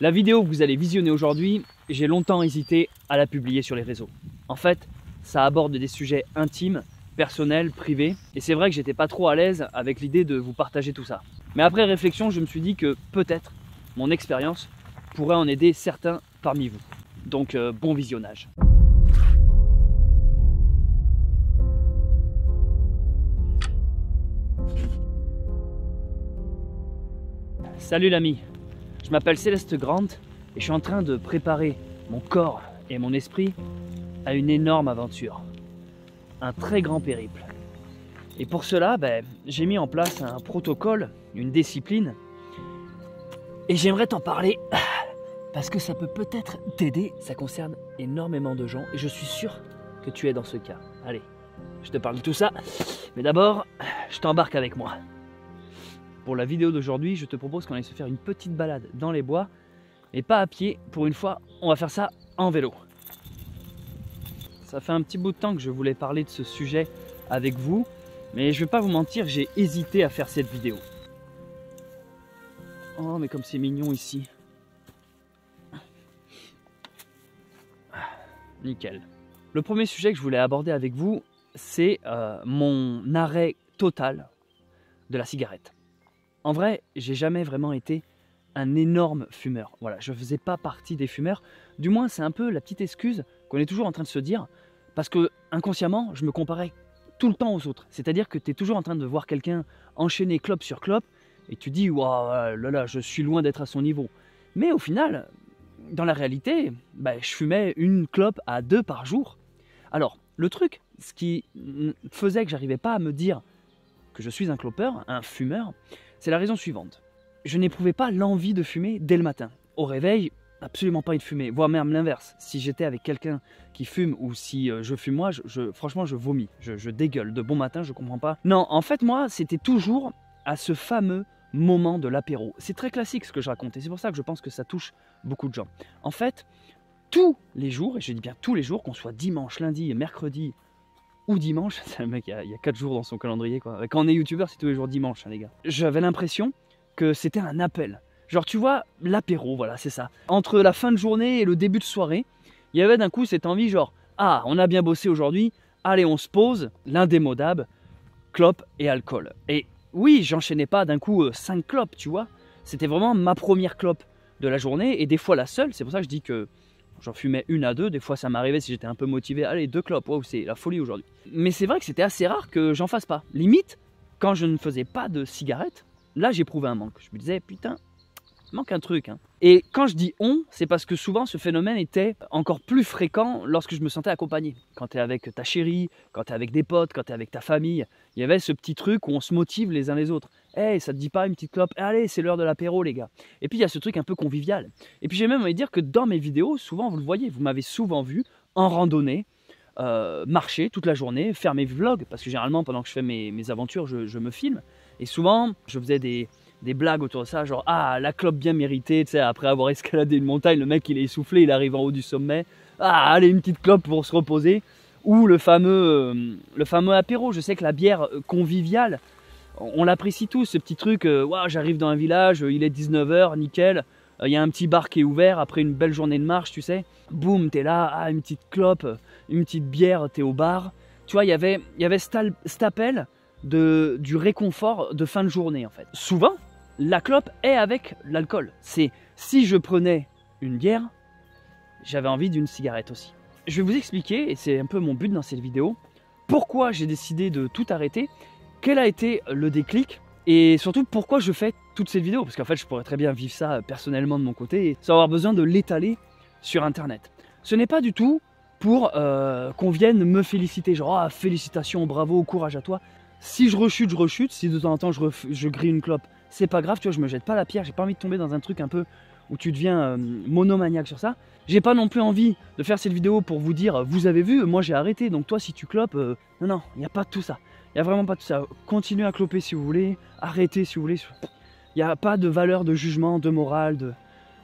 La vidéo que vous allez visionner aujourd'hui, j'ai longtemps hésité à la publier sur les réseaux. En fait, ça aborde des sujets intimes, personnels, privés, et c'est vrai que j'étais pas trop à l'aise avec l'idée de vous partager tout ça. Mais après réflexion, je me suis dit que peut-être mon expérience pourrait en aider certains parmi vous. Donc bon visionnage. Salut l'ami, je m'appelle Céleste Grant et je suis en train de préparer mon corps et mon esprit à une énorme aventure, un très grand périple. Et pour cela, j'ai mis en place un protocole, une discipline, et j'aimerais t'en parler parce que ça peut peut-être t'aider, ça concerne énormément de gens et je suis sûr que tu es dans ce cas. Allez, je te parle de tout ça, mais d'abord, je t'embarque avec moi. Pour la vidéo d'aujourd'hui, je te propose qu'on aille se faire une petite balade dans les bois, et pas à pied. Pour une fois, on va faire ça en vélo. Ça fait un petit bout de temps que je voulais parler de ce sujet avec vous, mais je vais pas vous mentir, j'ai hésité à faire cette vidéo. Oh, mais comme c'est mignon ici. Nickel. Le premier sujet que je voulais aborder avec vous, c'est mon arrêt total de la cigarette. En vrai, j'ai jamais vraiment été un énorme fumeur. Voilà, je faisais pas partie des fumeurs. Du moins, c'est un peu la petite excuse qu'on est toujours en train de se dire, parce que inconsciemment, je me comparais tout le temps aux autres. C'est-à-dire que tu es toujours en train de voir quelqu'un enchaîner clope sur clope, et tu dis, waouh, là, je suis loin d'être à son niveau. Mais au final, dans la réalité, je fumais une clope à 2 par jour. Alors, le truc, ce qui faisait que j'arrivais pas à me dire que je suis un clopeur, un fumeur, c'est la raison suivante. Je n'éprouvais pas l'envie de fumer dès le matin. Au réveil, absolument pas envie de fumer, voire même l'inverse. Si j'étais avec quelqu'un qui fume ou si je fume moi, franchement je vomis, je dégueule. De bon matin, je comprends pas. Non, en fait moi, c'était toujours à ce fameux moment de l'apéro. C'est très classique ce que je raconte et c'est pour ça que je pense que ça touche beaucoup de gens. En fait, tous les jours, et je dis bien tous les jours, qu'on soit dimanche, lundi, mercredi ou dimanche, c'est le mec, il y a 4 jours dans son calendrier quoi. Quand on est youtubeur, c'est tous les jours dimanche, hein, les gars. J'avais l'impression que c'était un appel. Genre tu vois, l'apéro, voilà, c'est ça. Entre la fin de journée et le début de soirée, il y avait d'un coup cette envie genre, ah, on a bien bossé aujourd'hui, allez, on se pose, l'indémodable, clope et alcool. Et oui, j'enchaînais pas d'un coup 5 clopes, tu vois. C'était vraiment ma première clope de la journée et des fois la seule, c'est pour ça que je dis que j'en fumais 1 à 2, des fois ça m'arrivait si j'étais un peu motivé, allez 2 clopes, wow, c'est la folie aujourd'hui. Mais c'est vrai que c'était assez rare que j'en fasse pas. Limite, quand je ne faisais pas de cigarette, là j'éprouvais un manque. Je me disais putain, il manque un truc. Hein. Et quand je dis on, c'est parce que souvent ce phénomène était encore plus fréquent lorsque je me sentais accompagné. Quand tu es avec ta chérie, quand tu es avec des potes, quand tu es avec ta famille, il y avait ce petit truc où on se motive les uns les autres. Hey, ça te dit pas une petite clope? Allez, c'est l'heure de l'apéro les gars. Et puis il y a ce truc un peu convivial. Et puis j'ai même envie de dire que dans mes vidéos, souvent vous le voyez, vous m'avez souvent vu en randonnée, marcher toute la journée, faire mes vlogs, parce que généralement pendant que je fais mes aventures, je me filme. Et souvent, je faisais des blagues autour de ça, genre ah, la clope bien méritée, tu sais, après avoir escaladé une montagne, le mec il est essoufflé, il arrive en haut du sommet, ah, allez, une petite clope pour se reposer. Ou le fameux apéro, je sais que la bière conviviale, on l'apprécie tous, ce petit truc, wow, j'arrive dans un village, il est 19 h, nickel, il y a un petit bar qui est ouvert après une belle journée de marche, tu sais, boum, t'es là, ah, une petite clope, une petite bière, t'es au bar. Tu vois, il y avait cet appel du réconfort de fin de journée en fait. Souvent, la clope est avec l'alcool. C'est si je prenais une bière, j'avais envie d'une cigarette aussi. Je vais vous expliquer, et c'est un peu mon but dans cette vidéo, pourquoi j'ai décidé de tout arrêter, quel a été le déclic, et surtout pourquoi je fais toute cette vidéo. Parce qu'en fait, je pourrais très bien vivre ça personnellement de mon côté, et sans avoir besoin de l'étaler sur internet. Ce n'est pas du tout pour qu'on vienne me féliciter, genre ah, félicitations, bravo, courage à toi. Si je rechute, si de temps en temps je grille une clope, c'est pas grave, tu vois, je me jette pas la pierre, j'ai pas envie de tomber dans un truc un peu où tu deviens monomaniaque sur ça. J'ai pas non plus envie de faire cette vidéo pour vous dire, vous avez vu, moi j'ai arrêté, donc toi si tu clopes, non, il n'y a pas de tout ça. Il n'y a vraiment pas de tout ça. Continuez à cloper si vous voulez, arrêtez si vous voulez. Il n'y a pas de valeur de jugement, de morale, de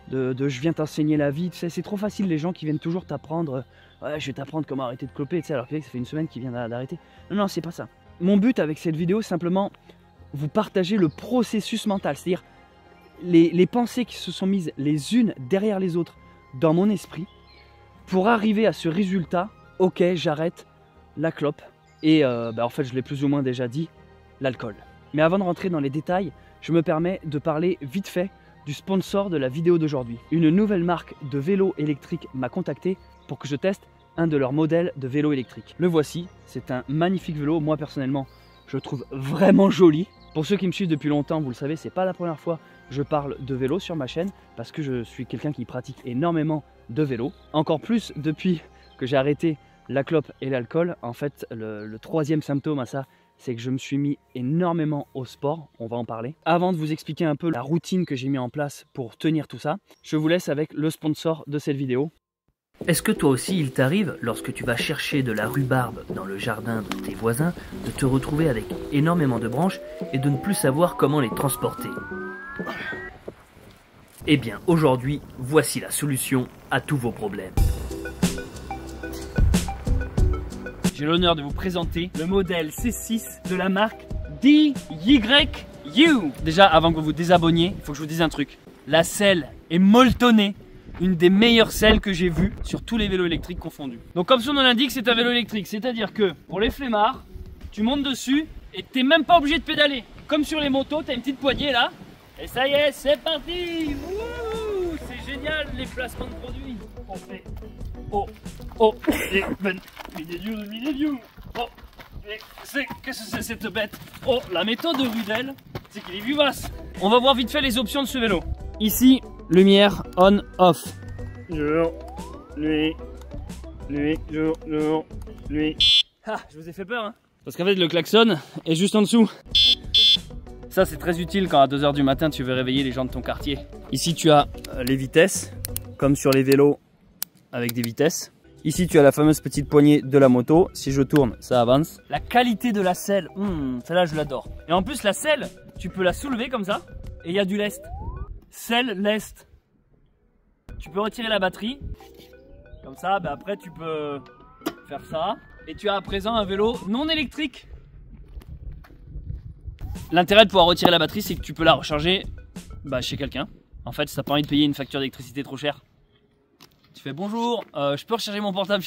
je viens t'enseigner la vie, tu sais, c'est trop facile les gens qui viennent toujours t'apprendre, ouais, je vais t'apprendre comment arrêter de cloper, tu sais, alors que ça fait une semaine qu'il vient d'arrêter. Non, c'est pas ça. Mon but avec cette vidéo, c'est simplement vous partager le processus mental, c'est-à-dire les pensées qui se sont mises les unes derrière les autres dans mon esprit pour arriver à ce résultat. Ok, j'arrête la clope et en fait je l'ai plus ou moins déjà dit, l'alcool. Mais avant de rentrer dans les détails, je me permets de parler vite fait du sponsor de la vidéo d'aujourd'hui. Une nouvelle marque de vélo électrique m'a contacté pour que je teste un de leurs modèles de vélo électrique. Le voici, c'est un magnifique vélo, moi personnellement je le trouve vraiment joli. Pour ceux qui me suivent depuis longtemps, vous le savez, c'est pas la première fois que je parle de vélo sur ma chaîne parce que je suis quelqu'un qui pratique énormément de vélo. Encore plus depuis que j'ai arrêté la clope et l'alcool. En fait, le troisième symptôme à ça, c'est que je me suis mis énormément au sport, on va en parler. Avant de vous expliquer un peu la routine que j'ai mis en place pour tenir tout ça, je vous laisse avec le sponsor de cette vidéo. Est-ce que toi aussi il t'arrive, lorsque tu vas chercher de la rhubarbe dans le jardin de tes voisins, de te retrouver avec énormément de branches et de ne plus savoir comment les transporter? Eh bien aujourd'hui, voici la solution à tous vos problèmes. J'ai l'honneur de vous présenter le modèle C6 de la marque DYU. Déjà, avant que vous vous désabonniez, il faut que je vous dise un truc. La selle est molletonnée. Une des meilleures selles que j'ai vues sur tous les vélos électriques confondus. Donc comme son nom l'indique, c'est un vélo électrique. C'est-à-dire que pour les flemmards, tu montes dessus et t'es même pas obligé de pédaler. Comme sur les motos, t'as une petite poignée là. Et ça y est, c'est parti. C'est génial les placements de produits. On fait millénium. Oh, qu'est-ce que c'est cette bête? Oh, la méthode de Rudel, c'est qu'il est vivace. On va voir vite fait les options de ce vélo. Ici, lumière on off. Jour, nuit, jour, nuit. Ah, je vous ai fait peur, hein? Parce qu'en fait, le klaxon est juste en dessous. Ça, c'est très utile quand à 2 h du matin, tu veux réveiller les gens de ton quartier. Ici, tu as les vitesses, comme sur les vélos avec des vitesses. Ici, tu as la fameuse petite poignée de la moto. Si je tourne, ça avance. La qualité de la selle, celle-là, je l'adore. Et en plus, la selle, tu peux la soulever comme ça et il y a du lest. Selle, lest. Tu peux retirer la batterie. Comme ça, après, tu peux faire ça. Et tu as à présent un vélo non électrique. L'intérêt de pouvoir retirer la batterie, c'est que tu peux la recharger chez quelqu'un. En fait, ça n'a pas envie de payer une facture d'électricité trop chère. Tu fais bonjour, je peux recharger mon portable.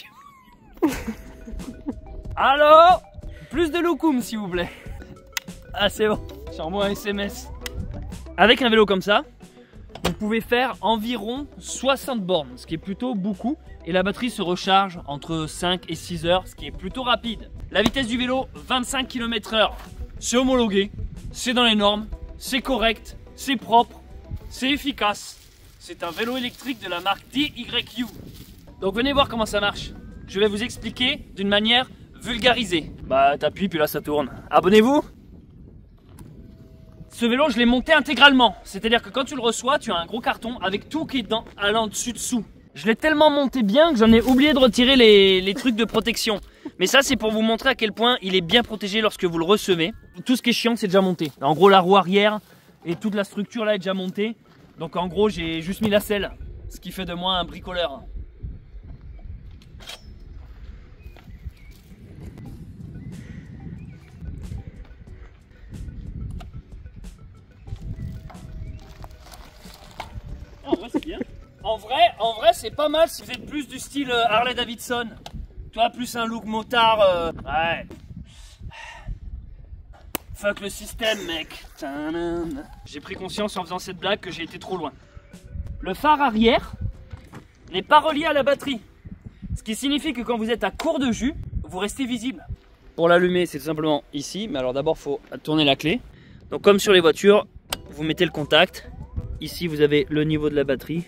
Allô? Plus de loukoum s'il vous plaît. Ah c'est bon, envoie un SMS. Avec un vélo comme ça, vous pouvez faire environ 60 bornes, ce qui est plutôt beaucoup. Et la batterie se recharge entre 5 et 6 heures, ce qui est plutôt rapide. La vitesse du vélo, 25 km/h. C'est homologué, c'est dans les normes, c'est correct, c'est propre, c'est efficace. C'est un vélo électrique de la marque DYU. Donc venez voir comment ça marche. Je vais vous expliquer d'une manière vulgarisée. T'appuies puis là ça tourne. Abonnez-vous. Ce vélo je l'ai monté intégralement. C'est-à-dire que quand tu le reçois, tu as un gros carton avec tout qui est dedans, allant dessus-dessous. Je l'ai tellement monté bien que j'en ai oublié de retirer les trucs de protection. Mais ça c'est pour vous montrer à quel point il est bien protégé lorsque vous le recevez. Tout ce qui est chiant c'est déjà monté. En gros la roue arrière et toute la structure là est déjà montée. Donc en gros j'ai juste mis la selle, ce qui fait de moi un bricoleur. En vrai c'est bien. En vrai c'est pas mal si vous êtes plus du style Harley Davidson. Toi plus un look motard, ouais. Fuck le système mec. J'ai pris conscience en faisant cette blague que j'ai été trop loin. Le phare arrière n'est pas relié à la batterie. Ce qui signifie que quand vous êtes à court de jus, vous restez visible. Pour l'allumer c'est tout simplement ici. Mais alors d'abord il faut tourner la clé. Donc comme sur les voitures, vous mettez le contact. Ici vous avez le niveau de la batterie.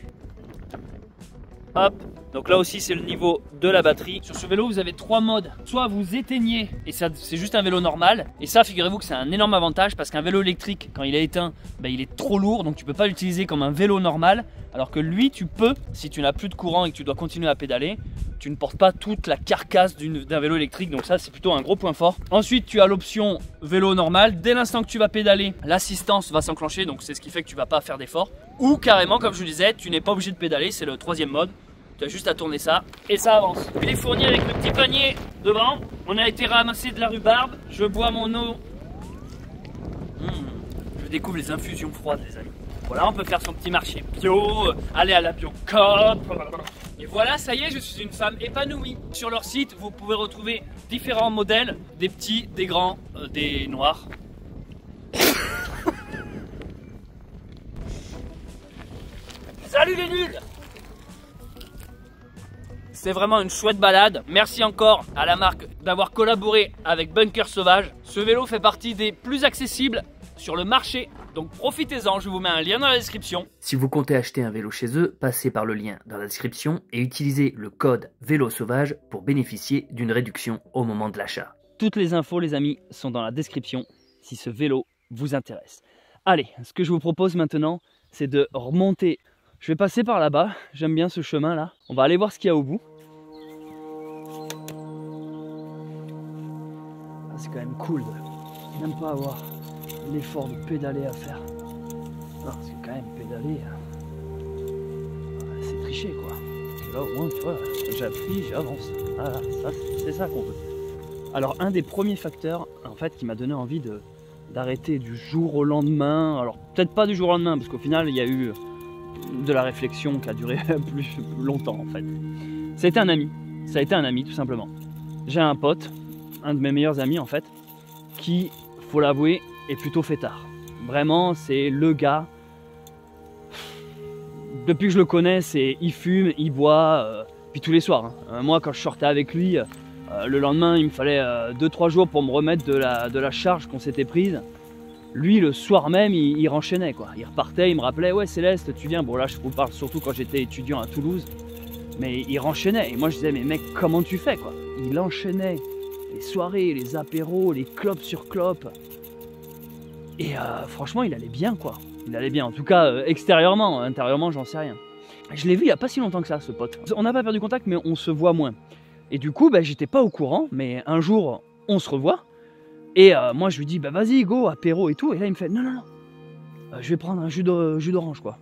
Hop, donc là aussi c'est le niveau de la batterie. Sur ce vélo vous avez 3 modes. Soit vous éteignez et ça c'est juste un vélo normal. Et ça figurez-vous que c'est un énorme avantage parce qu'un vélo électrique quand il est éteint, il est trop lourd. Donc tu peux pas l'utiliser comme un vélo normal. Alors que lui tu peux, si tu n'as plus de courant et que tu dois continuer à pédaler, tu ne portes pas toute la carcasse d'un vélo électrique. Donc ça c'est plutôt un gros point fort. Ensuite tu as l'option vélo normal. Dès l'instant que tu vas pédaler, l'assistance va s'enclencher. Donc c'est ce qui fait que tu vas pas faire d'effort. Ou carrément comme je vous disais, tu n'es pas obligé de pédaler. C'est le 3e mode. Tu as juste à tourner ça et ça avance. Il est fourni avec le petit panier devant. On a été ramasser de la rhubarbe. Je bois mon eau. Je découvre les infusions froides les amis. Voilà, on peut faire son petit marché bio, aller à la Biocoop. Et voilà, ça y est, je suis une femme épanouie. Sur leur site, vous pouvez retrouver différents modèles, des petits, des grands, des noirs. Salut les nuls! C'est vraiment une chouette balade. Merci encore à la marque d'avoir collaboré avec Bunker Sauvage. Ce vélo fait partie des plus accessibles sur le marché. Donc profitez-en, je vous mets un lien dans la description. Si vous comptez acheter un vélo chez eux, passez par le lien dans la description et utilisez le code Vélo Sauvage pour bénéficier d'une réduction au moment de l'achat. Toutes les infos, les amis, sont dans la description si ce vélo vous intéresse. Allez, ce que je vous propose maintenant, c'est de remonter. Je vais passer par là-bas, j'aime bien ce chemin-là. On va aller voir ce qu'il y a au bout. Ah, c'est quand même cool de même pas avoir l'effort de pédaler à faire. Non, parce que quand même pédaler, c'est tricher quoi. Et là au moins tu vois, j'appuie, j'avance. Ah, ça, c'est ça qu'on veut. Alors un des premiers facteurs en fait qui m'a donné envie d'arrêter du jour au lendemain, alors peut-être pas du jour au lendemain parce qu'au final il y a eu de la réflexion qui a duré plus longtemps en fait. Ça a été un ami tout simplement. J'ai un pote, un de mes meilleurs amis en fait, qui, faut l'avouer, est plutôt fêtard. Vraiment, c'est le gars. Depuis que je le connais, il fume, il boit, puis tous les soirs. Hein. Moi, quand je sortais avec lui, le lendemain, il me fallait 2-3 jours pour me remettre de la charge qu'on s'était prise. Lui, le soir même, il renchaînait quoi. Il repartait, il me rappelait, ouais Céleste, tu viens. Bon là, je vous parle surtout quand j'étais étudiant à Toulouse. Mais il renchaînait. Et moi, je disais, mais mec, comment tu fais quoi? Il enchaînait les soirées, les apéros, les clopes sur clopes. Et franchement, il allait bien quoi. Il allait bien, en tout cas extérieurement, intérieurement, j'en sais rien. Je l'ai vu il n'y a pas si longtemps que ça, ce pote. On n'a pas perdu contact, mais on se voit moins. Et du coup, j'étais pas au courant, mais un jour, on se revoit. Et moi, je lui dis, vas-y, go, apéro et tout. Et là, il me fait, non, je vais prendre un jus d'orange, quoi.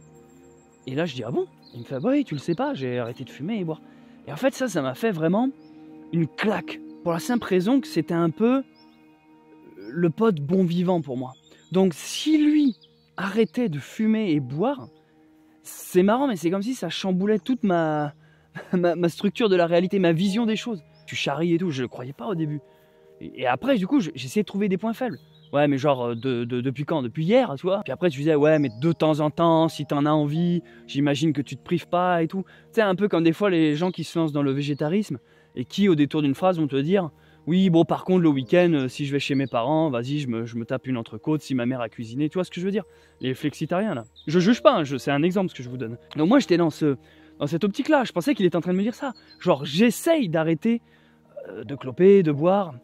Et là, je dis, ah bon? Il me fait, bah oui, tu le sais pas, j'ai arrêté de fumer et boire. Et en fait, ça m'a fait vraiment une claque. Pour la simple raison que c'était un peu le pote bon vivant pour moi. Donc, si lui arrêtait de fumer et boire, c'est marrant, mais c'est comme si ça chamboulait toute ma structure de la réalité, ma vision des choses. Tu charries et tout, je ne croyais pas au début. Et après, du coup, j'essayais de trouver des points faibles. Ouais, mais genre, depuis quand? Depuis hier, tu vois? Puis après, tu disais, ouais, mais de temps en temps, si t'en as envie, j'imagine que tu te prives pas et tout. Tu sais, un peu comme des fois les gens qui se lancent dans le végétarisme et qui, au détour d'une phrase, vont te dire, oui, bon, par contre, le week-end, si je vais chez mes parents, vas-y, je me tape une entrecôte si ma mère a cuisiné. Tu vois ce que je veux dire? Les flexitariens, là. Je juge pas, hein, c'est un exemple ce que je vous donne. Donc moi, j'étais dans cette optique-là. Je pensais qu'il était en train de me dire ça. Genre, j'essaye d'arrêter de cloper, de boire.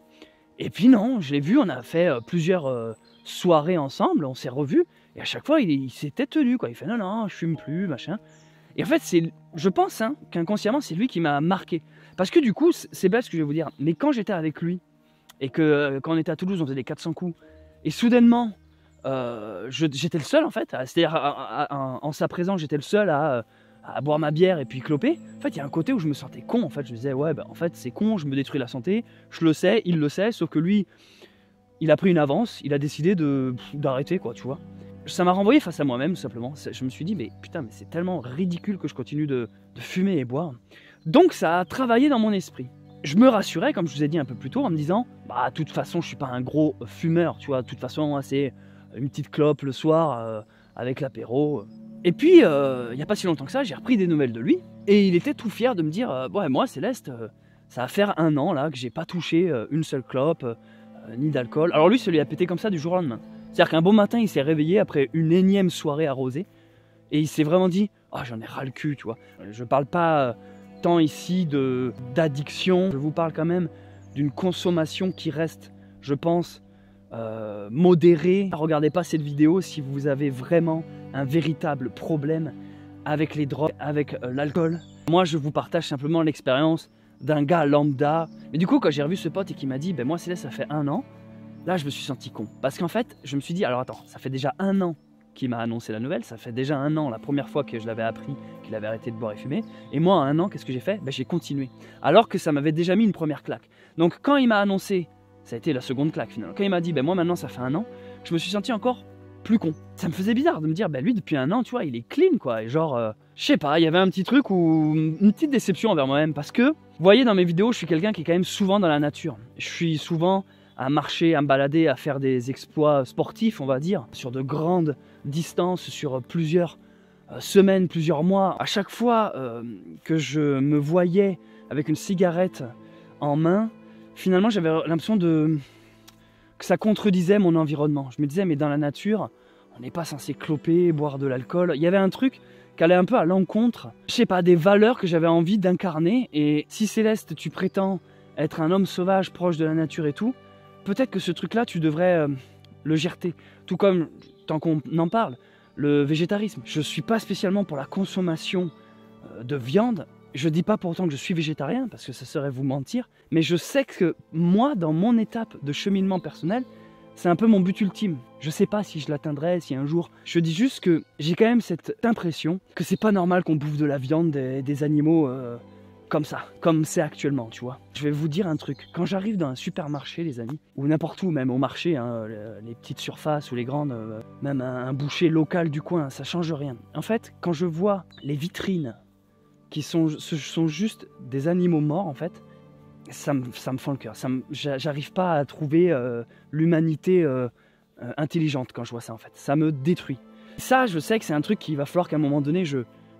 Et puis non, je l'ai vu, on a fait plusieurs soirées ensemble, on s'est revus. Et à chaque fois, il s'était tenu, quoi. Il fait non, je fume plus, machin. Et en fait, je pense qu'inconsciemment, c'est lui qui m'a marqué. Parce que du coup, c'est bête ce que je vais vous dire, mais quand j'étais avec lui, et que quand on était à Toulouse, on faisait des 400 coups, et soudainement, j'étais le seul en fait, c'est-à-dire en sa présence, j'étais le seul à boire ma bière et puis cloper. En fait, il y a un côté où je me sentais con, en fait, je me disais, ouais, en fait, c'est con, je me détruis la santé, je le sais, il le sait, sauf que lui, il a pris une avance, il a décidé d'arrêter, quoi, tu vois. Ça m'a renvoyé face à moi-même, tout simplement. Je me suis dit, mais putain, mais c'est tellement ridicule que je continue de fumer et boire. Donc ça a travaillé dans mon esprit. Je me rassurais, comme je vous ai dit un peu plus tôt, en me disant, de toute façon, je suis pas un gros fumeur, tu vois, de toute façon, c'est une petite clope le soir avec l'apéro. Et puis, il n'y a pas si longtemps que ça, j'ai repris des nouvelles de lui, et il était tout fier de me dire, ouais, moi, Céleste, ça va faire 1 an, là, que j'ai pas touché une seule clope, ni d'alcool. Alors lui, ça lui a pété comme ça du jour au lendemain. C'est-à-dire qu'un beau matin, il s'est réveillé après une énième soirée arrosée, et il s'est vraiment dit, j'en ai ras le cul, tu vois. Je parle pas tant ici d'addiction, je vous parle quand même d'une consommation qui reste, je pense, modérée. Regardez pas cette vidéo si vous avez vraiment un véritable problème avec les drogues, avec l'alcool. Moi, je vous partage simplement l'expérience d'un gars lambda. Mais du coup, quand j'ai revu ce pote et qu'il m'a dit, moi, Céleste, ça fait 1 an, là, je me suis senti con. Parce qu'en fait, je me suis dit, alors attends, ça fait déjà 1 an qu'il m'a annoncé la nouvelle, ça fait déjà 1 an, la première fois que je l'avais appris qu'il avait arrêté de boire et fumer. Et moi, en 1 an, qu'est-ce que j'ai fait? J'ai continué. Alors que ça m'avait déjà mis une première claque. Donc quand il m'a annoncé, ça a été la seconde claque finalement. Quand il m'a dit, moi maintenant ça fait 1 an, je me suis senti encore plus con. Ça me faisait bizarre de me dire, bah lui depuis 1 an, tu vois, il est clean quoi. Et genre, je sais pas, il y avait un petit truc ou une petite déception envers moi-même. Parce que, vous voyez dans mes vidéos, je suis quelqu'un qui est quand même souvent dans la nature. Je suis souvent à marcher, à me balader, à faire des exploits sportifs, on va dire, sur de grandes distances, sur plusieurs semaines, plusieurs mois. À chaque fois que je me voyais avec une cigarette en main, finalement j'avais l'impression que ça contredisait mon environnement. Je me disais, mais dans la nature, on n'est pas censé cloper, boire de l'alcool. Il y avait un truc qui allait un peu à l'encontre, je sais pas, des valeurs que j'avais envie d'incarner. Et si Céleste, tu prétends être un homme sauvage, proche de la nature et tout, peut-être que ce truc-là, tu devrais le gerter. Tout comme, tant qu'on en parle, le végétarisme. Je ne suis pas spécialement pour la consommation de viande. Je ne dis pas pour autant que je suis végétarien, parce que ça serait vous mentir. Mais je sais que moi, dans mon étape de cheminement personnel, c'est un peu mon but ultime. Je ne sais pas si je l'atteindrai, si un jour... Je dis juste que j'ai quand même cette impression que c'est pas normal qu'on bouffe de la viande des animaux... comme ça, comme c'est actuellement, tu vois. Je vais vous dire un truc, quand j'arrive dans un supermarché, les amis, ou n'importe où, même au marché, hein, les petites surfaces ou les grandes, même un boucher local du coin, ça change rien. En fait, quand je vois les vitrines, ce sont juste des animaux morts, en fait, ça me fend le cœur. J'arrive pas à trouver l'humanité intelligente quand je vois ça, en fait. Ça me détruit. Ça, je sais que c'est un truc qu'il va falloir qu'à un moment donné,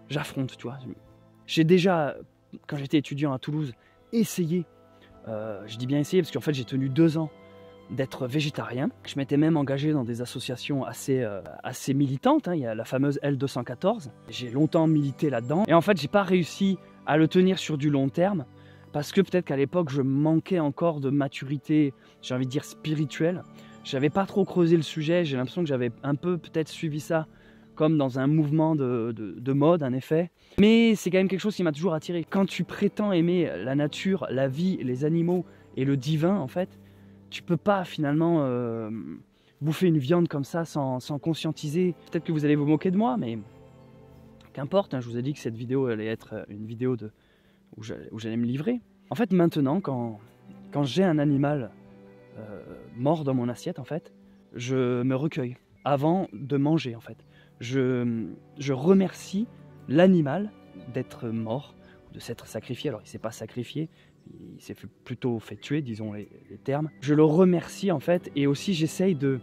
j'affronte, tu vois. J'ai déjà... Quand j'étais étudiant à Toulouse, essayer, je dis bien essayer parce qu'en fait j'ai tenu 2 ans d'être végétarien. Je m'étais même engagé dans des associations assez militantes, hein. Il y a la fameuse L214, j'ai longtemps milité là-dedans. Et en fait j'ai pas réussi à le tenir sur du long terme parce que peut-être qu'à l'époque je manquais encore de maturité, j'ai envie de dire spirituelle. J'avais pas trop creusé le sujet, j'ai l'impression que j'avais un peu peut-être suivi ça comme dans un mouvement de mode, en effet. Mais c'est quand même quelque chose qui m'a toujours attiré. Quand tu prétends aimer la nature, la vie, les animaux et le divin, en fait, tu peux pas finalement bouffer une viande comme ça sans conscientiser. Peut-être que vous allez vous moquer de moi, mais qu'importe, hein, je vous ai dit que cette vidéo allait être une vidéo où j'allais me livrer. En fait, maintenant, quand j'ai un animal mort dans mon assiette, en fait, je me recueille avant de manger, en fait. Je remercie l'animal d'être mort, de s'être sacrifié. Alors il ne s'est pas sacrifié, il s'est plutôt fait tuer, disons les termes. Je le remercie en fait, et aussi j'essaye de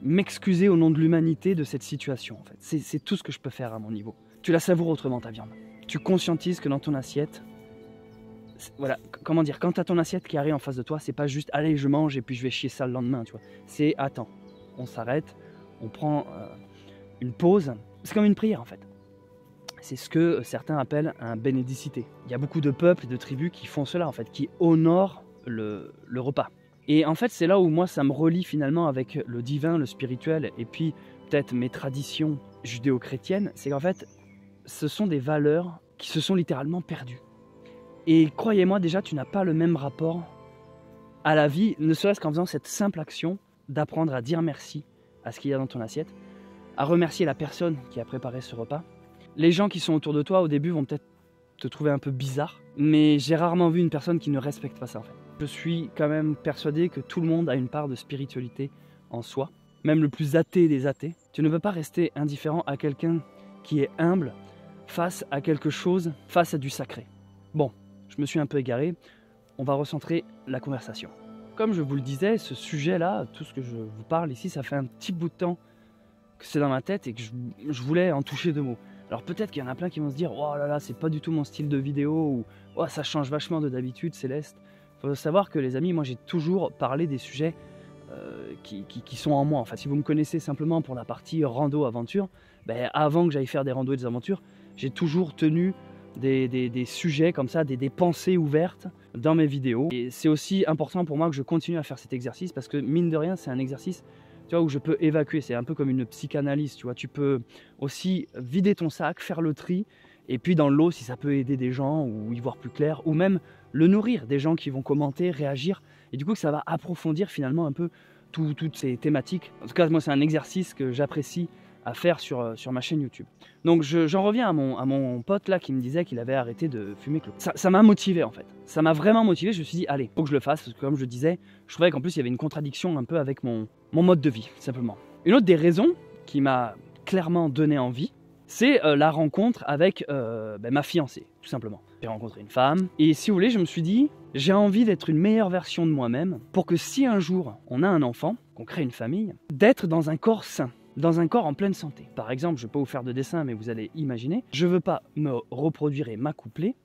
m'excuser au nom de l'humanité de cette situation. En fait. C'est tout ce que je peux faire à mon niveau. Tu la savoures autrement ta viande. Tu conscientises que dans ton assiette, voilà, comment dire, quand tu as ton assiette qui arrive en face de toi, c'est pas juste allez je mange et puis je vais chier ça le lendemain, tu vois. C'est attends, on s'arrête, on prend une pause. C'est comme une prière en fait. C'est ce que certains appellent un bénédicité. Il y a beaucoup de peuples et de tribus qui font cela en fait, qui honorent le repas. Et en fait c'est là où moi ça me relie finalement avec le divin, le spirituel et puis peut-être mes traditions judéo-chrétiennes. C'est qu'en fait ce sont des valeurs qui se sont littéralement perdues. Et croyez-moi déjà tu n'as pas le même rapport à la vie, ne serait-ce qu'en faisant cette simple action d'apprendre à dire merci à ce qu'il y a dans ton assiette, à remercier la personne qui a préparé ce repas. Les gens qui sont autour de toi au début vont peut-être te trouver un peu bizarre, mais j'ai rarement vu une personne qui ne respecte pas ça en fait. Je suis quand même persuadé que tout le monde a une part de spiritualité en soi, même le plus athée des athées. Tu ne peux pas rester indifférent à quelqu'un qui est humble face à quelque chose, face à du sacré. Bon, je me suis un peu égaré, on va recentrer la conversation. Comme je vous le disais, ce sujet-là, tout ce que je vous parle ici, ça fait un petit bout de temps que c'est dans ma tête et que je voulais en toucher 2 mots. Alors peut-être qu'il y en a plein qui vont se dire « Oh là là, c'est pas du tout mon style de vidéo » ou « Oh, ça change vachement de d'habitude, Céleste ». Il faut savoir que les amis, moi j'ai toujours parlé des sujets qui sont en moi. Enfin, si vous me connaissez simplement pour la partie rando-aventure, ben, avant que j'aille faire des randos et des aventures, j'ai toujours tenu des sujets comme ça, des pensées ouvertes dans mes vidéos. Et c'est aussi important pour moi que je continue à faire cet exercice parce que mine de rien, c'est un exercice tu vois, où je peux évacuer. C'est un peu comme une psychanalyse, tu vois. Tu peux aussi vider ton sac, faire le tri, et puis dans l'eau, si ça peut aider des gens ou y voir plus clair, ou même le nourrir, des gens qui vont commenter, réagir, et du coup ça va approfondir finalement un peu toutes ces thématiques. En tout cas, moi c'est un exercice que j'apprécie à faire sur ma chaîne YouTube. Donc j'en reviens à mon pote là qui me disait qu'il avait arrêté de fumer clopes. Ça m'a motivé en fait. Ça m'a vraiment motivé, je me suis dit allez, faut que je le fasse, parce que comme je disais, je trouvais qu'en plus il y avait une contradiction un peu avec mon mode de vie, simplement. Une autre des raisons qui m'a clairement donné envie, c'est la rencontre avec ma fiancée, tout simplement. J'ai rencontré une femme, et si vous voulez, je me suis dit, j'ai envie d'être une meilleure version de moi-même, pour que si un jour on a un enfant, qu'on crée une famille, d'être dans un corps sain, dans un corps en pleine santé. Par exemple, je ne vais pas vous faire de dessin, mais vous allez imaginer, je ne veux pas me reproduire et m'accoupler,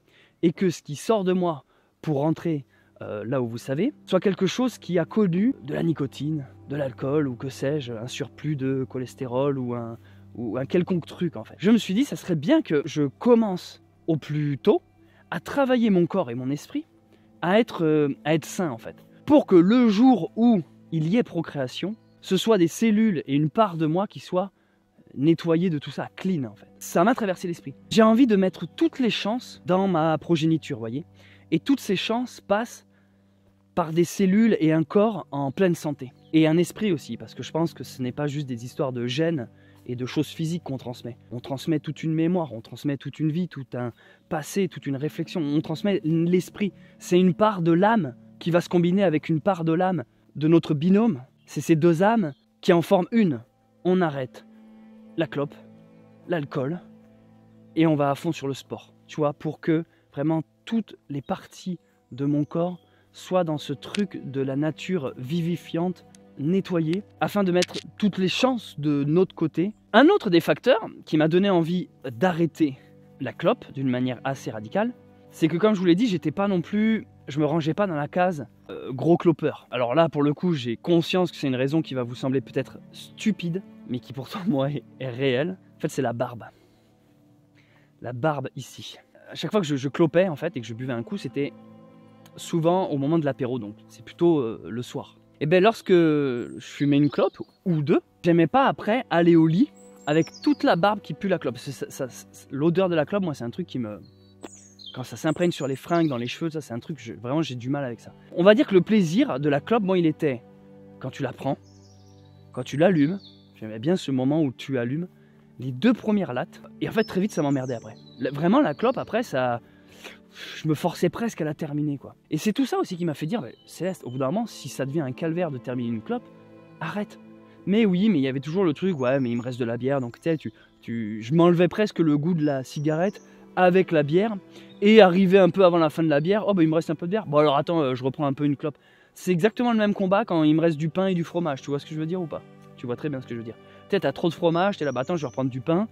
et que ce qui sort de moi pour rentrer là où vous savez, soit quelque chose qui a connu de la nicotine, de l'alcool, ou que sais-je, un surplus de cholestérol, ou un quelconque truc en fait. Je me suis dit, ça serait bien que je commence au plus tôt à travailler mon corps et mon esprit, à être sain en fait. Pour que le jour où il y ait procréation, ce soit des cellules et une part de moi qui soit nettoyée de tout ça, clean en fait. Ça m'a traversé l'esprit. J'ai envie de mettre toutes les chances dans ma progéniture, vous voyez. Et toutes ces chances passent par des cellules et un corps en pleine santé. Et un esprit aussi, parce que je pense que ce n'est pas juste des histoires de gènes et de choses physiques qu'on transmet. On transmet toute une mémoire, on transmet toute une vie, tout un passé, toute une réflexion. On transmet l'esprit. C'est une part de l'âme qui va se combiner avec une part de l'âme de notre binôme. C'est ces deux âmes qui en forment une. On arrête la clope, l'alcool, et on va à fond sur le sport. Tu vois, pour que vraiment toutes les parties de mon corps soient dans ce truc de la nature vivifiante, nettoyée, afin de mettre toutes les chances de notre côté. Un autre des facteurs qui m'a donné envie d'arrêter la clope d'une manière assez radicale, c'est que comme je vous l'ai dit, je me rangeais pas dans la case gros clopeur. Alors là, pour le coup, j'ai conscience que c'est une raison qui va vous sembler peut-être stupide, mais qui pourtant, moi, est réelle. En fait, c'est la barbe. La barbe ici. À chaque fois que je clopais, en fait, et que je buvais un coup, c'était souvent au moment de l'apéro, donc c'est plutôt le soir. Et bien, lorsque je fumais une clope, ou deux, j'aimais pas après aller au lit avec toute la barbe qui pue la clope. L'odeur de la clope, moi, c'est un truc qui me... Quand ça s'imprègne sur les fringues, dans les cheveux, ça c'est un truc, vraiment j'ai du mal avec ça. On va dire que le plaisir de la clope, moi il était quand tu la prends, quand tu l'allumes, j'aimais bien ce moment où tu allumes, les 2 premières lattes, et en fait très vite ça m'emmerdait après. Vraiment la clope après, ça, je me forçais presque à la terminer quoi. Et c'est tout ça aussi qui m'a fait dire, Céleste, au bout d'un moment, si ça devient un calvaire de terminer une clope, arrête. Mais oui, mais il y avait toujours le truc, ouais mais il me reste de la bière, donc tu sais, je m'enlevais presque le goût de la cigarette avec la bière, et arrivé un peu avant la fin de la bière, oh bah il me reste un peu de bière, bon alors attends, je reprends un peu une clope. C'est exactement le même combat quand il me reste du pain et du fromage, tu vois ce que je veux dire ou pas? Tu vois très bien ce que je veux dire. Peut-être t'as trop de fromage, t'es là, bah attends je vais reprendre du pain,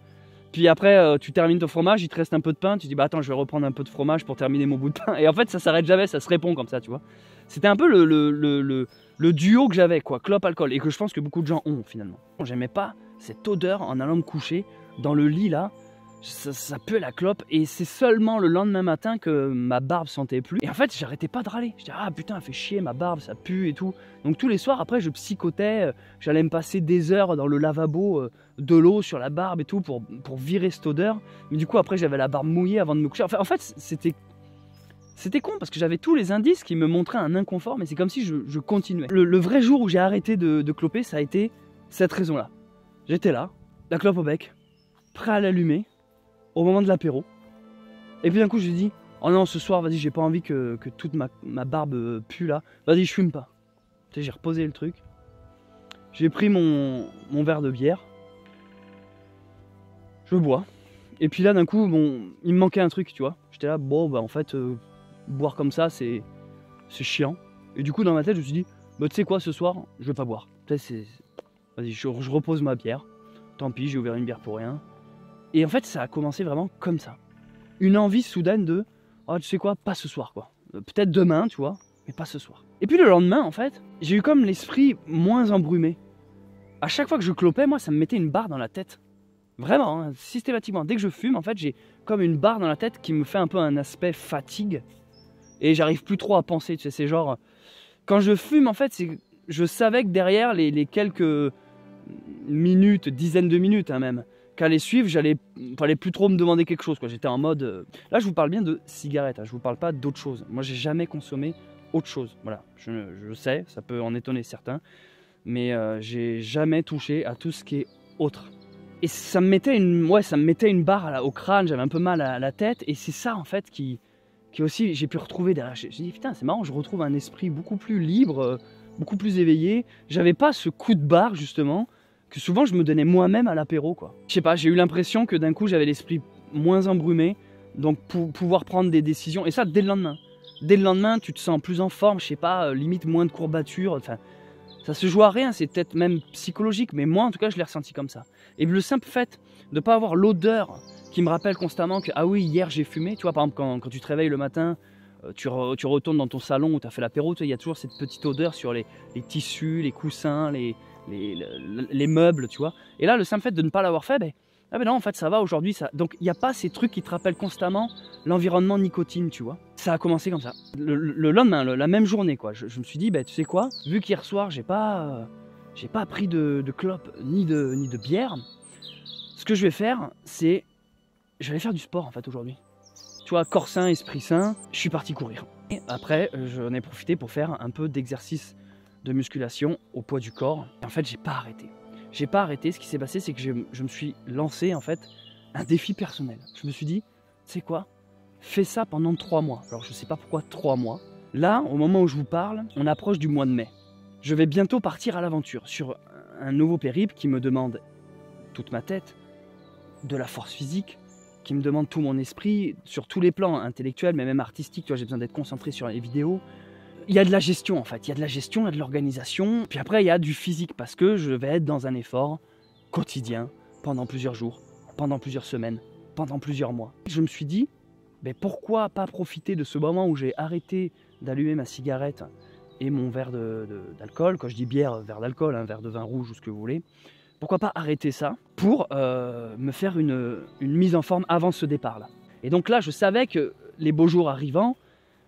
puis après tu termines ton fromage, il te reste un peu de pain, tu dis bah attends je vais reprendre un peu de fromage pour terminer mon bout de pain, et en fait ça s'arrête jamais, ça se répond comme ça, tu vois. C'était un peu le duo que j'avais quoi, clope-alcool, et que je pense que beaucoup de gens ont finalement. J'aimais pas cette odeur en allant me coucher dans le lit là, ça pue la clope, et c'est seulement le lendemain matin que ma barbe sentait plus. Et en fait, j'arrêtais pas de râler. Je disais, ah putain, elle fait chier ma barbe, ça pue et tout. Donc tous les soirs, après, je psychotais. J'allais me passer des heures dans le lavabo, de l'eau sur la barbe et tout pour virer cette odeur. Mais du coup, après, j'avais la barbe mouillée avant de me coucher. Enfin, en fait, c'était con parce que j'avais tous les indices qui me montraient un inconfort, mais c'est comme si je continuais. Le vrai jour où j'ai arrêté de cloper, ça a été cette raison-là. J'étais là, la clope au bec, prêt à l'allumer, au moment de l'apéro. Et puis d'un coup je lui dis, oh non ce soir vas-y j'ai pas envie que toute ma barbe pue là, vas-y je fume pas. Tu sais, j'ai reposé le truc, j'ai pris mon verre de bière, je bois, et puis là d'un coup bon, il me manquait un truc tu vois, j'étais là bon bah en fait boire comme ça c'est chiant, et du coup dans ma tête je me suis dit, bah tu sais quoi ce soir je vais pas boire, vas-y je repose ma bière, tant pis j'ai ouvert une bière pour rien. Et en fait, ça a commencé vraiment comme ça. Une envie soudaine de, oh, tu sais quoi, pas ce soir, quoi. Peut-être demain, tu vois, mais pas ce soir. Et puis le lendemain, en fait, j'ai eu comme l'esprit moins embrumé. À chaque fois que je clopais, moi, ça me mettait une barre dans la tête. Vraiment, hein, systématiquement. Dès que je fume, en fait, j'ai comme une barre dans la tête qui me fait un peu un aspect fatigue. Et j'arrive plus trop à penser, tu sais, c'est genre... Quand je fume, en fait, je savais que derrière les quelques minutes, dizaines de minutes, hein, même, qu'aller suivre, fallait plus trop me demander quelque chose, quoi. J'étais en mode... Là, je vous parle bien de cigarettes, hein. Je vous parle pas d'autre chose. Moi, j'ai jamais consommé autre chose. Voilà, je sais, ça peut en étonner certains, mais j'ai jamais touché à tout ce qui est autre. Et ça me mettait une barre au crâne, j'avais un peu mal à la tête, et c'est ça, en fait, qui aussi, j'ai pu retrouver derrière. J'ai dit, putain, c'est marrant, je retrouve un esprit beaucoup plus libre, beaucoup plus éveillé. J'avais pas ce coup de barre, justement, que souvent je me donnais moi-même à l'apéro, quoi. Je sais pas, j'ai eu l'impression que d'un coup j'avais l'esprit moins embrumé, donc pour pouvoir prendre des décisions, et ça dès le lendemain. Dès le lendemain, tu te sens plus en forme, je sais pas, limite moins de courbatures, enfin, ça se joue à rien, c'est peut-être même psychologique, mais moi en tout cas je l'ai ressenti comme ça. Et le simple fait de ne pas avoir l'odeur qui me rappelle constamment que, ah oui, hier j'ai fumé, tu vois, par exemple quand tu te réveilles le matin, tu retournes dans ton salon où tu as fait l'apéro, il y a toujours cette petite odeur sur les tissus, les coussins, les meubles, tu vois. Et là, le simple fait de ne pas l'avoir fait, ah ben non, en fait, ça va aujourd'hui. Donc, il n'y a pas ces trucs qui te rappellent constamment l'environnement nicotine, tu vois. Ça a commencé comme ça. Le lendemain, la même journée, quoi. Je me suis dit, tu sais quoi, vu qu'hier soir, j'ai pas pris de clope ni de bière, ce que je vais faire, c'est je vais aller faire du sport, en fait, aujourd'hui. Tu vois, corps sain, esprit sain, je suis parti courir. Et après, j'en ai profité pour faire un peu d'exercice de musculation au poids du corps. Et en fait, j'ai pas arrêté. J'ai pas arrêté. Ce qui s'est passé, c'est que je me suis lancé, en fait, un défi personnel. Je me suis dit, tu sais quoi, fais ça pendant 3 mois. Alors, je sais pas pourquoi 3 mois. Là, au moment où je vous parle, on approche du mois de mai. Je vais bientôt partir à l'aventure sur un nouveau périple qui me demande toute ma tête, de la force physique, qui me demande tout mon esprit, sur tous les plans intellectuels, mais même artistiques. Tu vois, j'ai besoin d'être concentré sur les vidéos. Il y a de la gestion, en fait. Il y a de la gestion, il y a de l'organisation. Puis après, il y a du physique, parce que je vais être dans un effort quotidien pendant plusieurs jours, pendant plusieurs semaines, pendant plusieurs mois. Je me suis dit, pourquoi pas profiter de ce moment où j'ai arrêté d'allumer ma cigarette et mon verre d'alcool. Quand je dis bière, verre d'alcool, un verre de vin rouge ou ce que vous voulez. Pourquoi pas arrêter ça pour me faire une mise en forme avant ce départ-là. Et donc là, je savais que les beaux jours arrivant,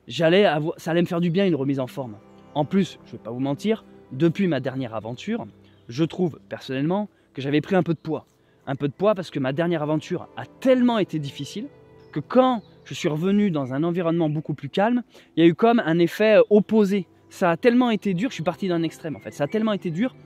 ça allait me faire du bien une remise en forme. En plus, je ne vais pas vous mentir, depuis ma dernière aventure, je trouve personnellement que j'avais pris un peu de poids. Un peu de poids parce que ma dernière aventure a tellement été difficile que quand je suis revenu dans un environnement beaucoup plus calme, il y a eu comme un effet opposé. Ça a tellement été dur, je suis parti d'un extrême en fait, ça a tellement été dur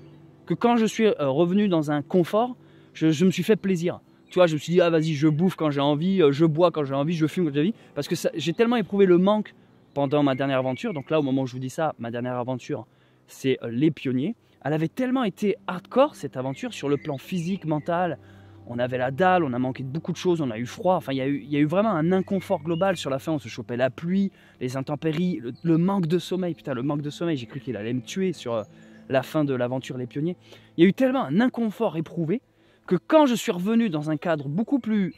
que quand je suis revenu dans un confort, je me suis fait plaisir. Tu vois, je me suis dit, ah vas-y, je bouffe quand j'ai envie, je bois quand j'ai envie, je fume quand j'ai envie. Parce que j'ai tellement éprouvé le manque pendant ma dernière aventure. Donc là, au moment où je vous dis ça, ma dernière aventure, c'est les Pionniers. Elle avait tellement été hardcore, cette aventure, sur le plan physique, mental. On avait la dalle, on a manqué de beaucoup de choses, on a eu froid. Enfin, il y a eu vraiment un inconfort global. Sur la fin, on se chopait la pluie, les intempéries, le manque de sommeil. Putain, le manque de sommeil, j'ai cru qu'il allait me tuer sur la fin de l'aventure Les Pionniers. Il y a eu tellement un inconfort éprouvé que quand je suis revenu dans un cadre beaucoup plus